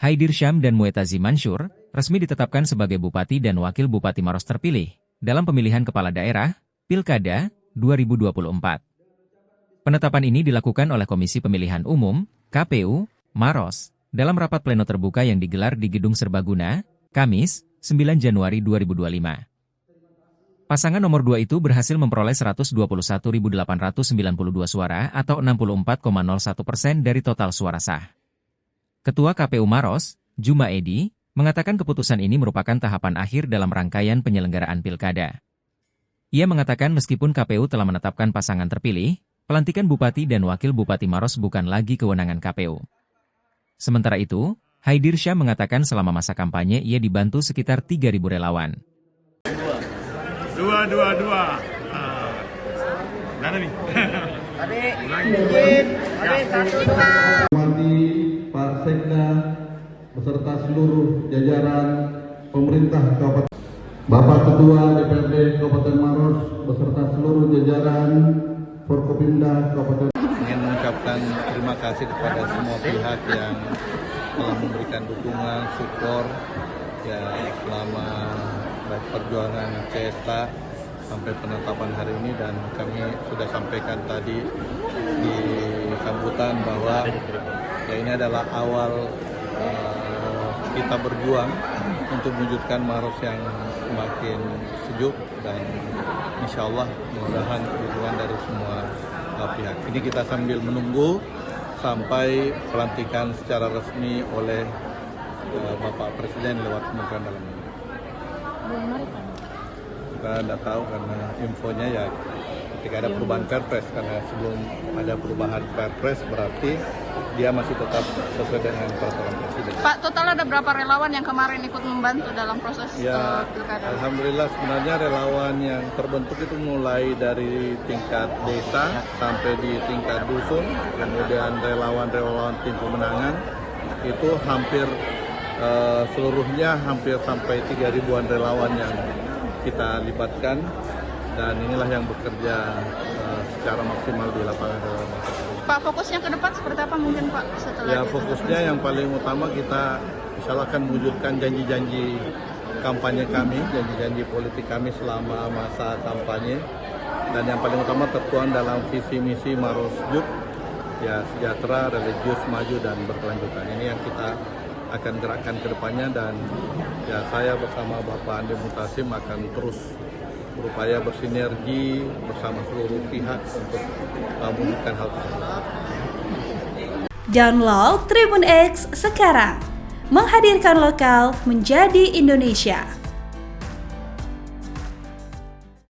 Haidir Syam dan Muetazi Mansur resmi ditetapkan sebagai Bupati dan Wakil Bupati Maros terpilih dalam pemilihan kepala daerah Pilkada 2024. Penetapan ini dilakukan oleh Komisi Pemilihan Umum (KPU) Maros dalam rapat pleno terbuka yang digelar di Gedung Serbaguna, Kamis, 9 Januari 2025. Pasangan nomor 2 itu berhasil memperoleh 121.892 suara atau 64,01% dari total suara sah. Ketua KPU Maros, Juma Edi, mengatakan keputusan ini merupakan tahapan akhir dalam rangkaian penyelenggaraan pilkada. Ia mengatakan meskipun KPU telah menetapkan pasangan terpilih, pelantikan Bupati dan Wakil Bupati Maros bukan lagi kewenangan KPU. Sementara itu, Haidir Syam mengatakan selama masa kampanye ia dibantu sekitar 3.000 relawan. Dua. Mana nih? Pak Sekda beserta seluruh jajaran pemerintah Kabupaten, Bapak Ketua DPRD Kabupaten Maros beserta seluruh jajaran Forkopimda Kabupaten. Ingin mengucapkan terima kasih kepada semua pihak yang telah memberikan dukungan, support ya selama perjuangan CSA sampai penetapan hari ini, dan kami sudah sampaikan tadi di sambutan bahwa ya ini adalah awal kita berjuang untuk mewujudkan Maros yang semakin sejuk dan insya Allah mudah-mudahan dukungan dari semua pihak. Ini kita sambil menunggu sampai pelantikan secara resmi oleh Bapak Presiden lewat Kementerian Dalam Negeri. Kita tidak tahu karena infonya ya ketika ada perubahan Perpres, karena sebelum ada perubahan Perpres berarti dia masih tetap sesuai dengan peraturan Presiden. Pak, total ada berapa relawan yang kemarin ikut membantu dalam proses pilkada? Alhamdulillah sebenarnya relawan yang terbentuk itu mulai dari tingkat desa sampai di tingkat dusun, kemudian relawan-relawan tim pemenangan itu hampir seluruhnya hampir sampai 3.000-an relawan yang kita libatkan, dan inilah yang bekerja secara maksimal di lapangan relawan. Pak, fokusnya ke depan seperti apa mungkin Pak setelah ya fokusnya yang paling utama kita insyaallah akan mewujudkan janji-janji kampanye kami, janji-janji politik kami selama masa kampanye, dan yang paling utama tertuang dalam visi misi Maros Juk ya sejahtera, religius, maju dan berkelanjutan. Ini yang kita akan gerakkan ke depannya, dan ya saya bersama Bapak Andi Mutasim akan terus berupaya bersinergi bersama seluruh pihak untuk mewujudkan hal tersebut. Download Tribun X sekarang, menghadirkan lokal menjadi Indonesia.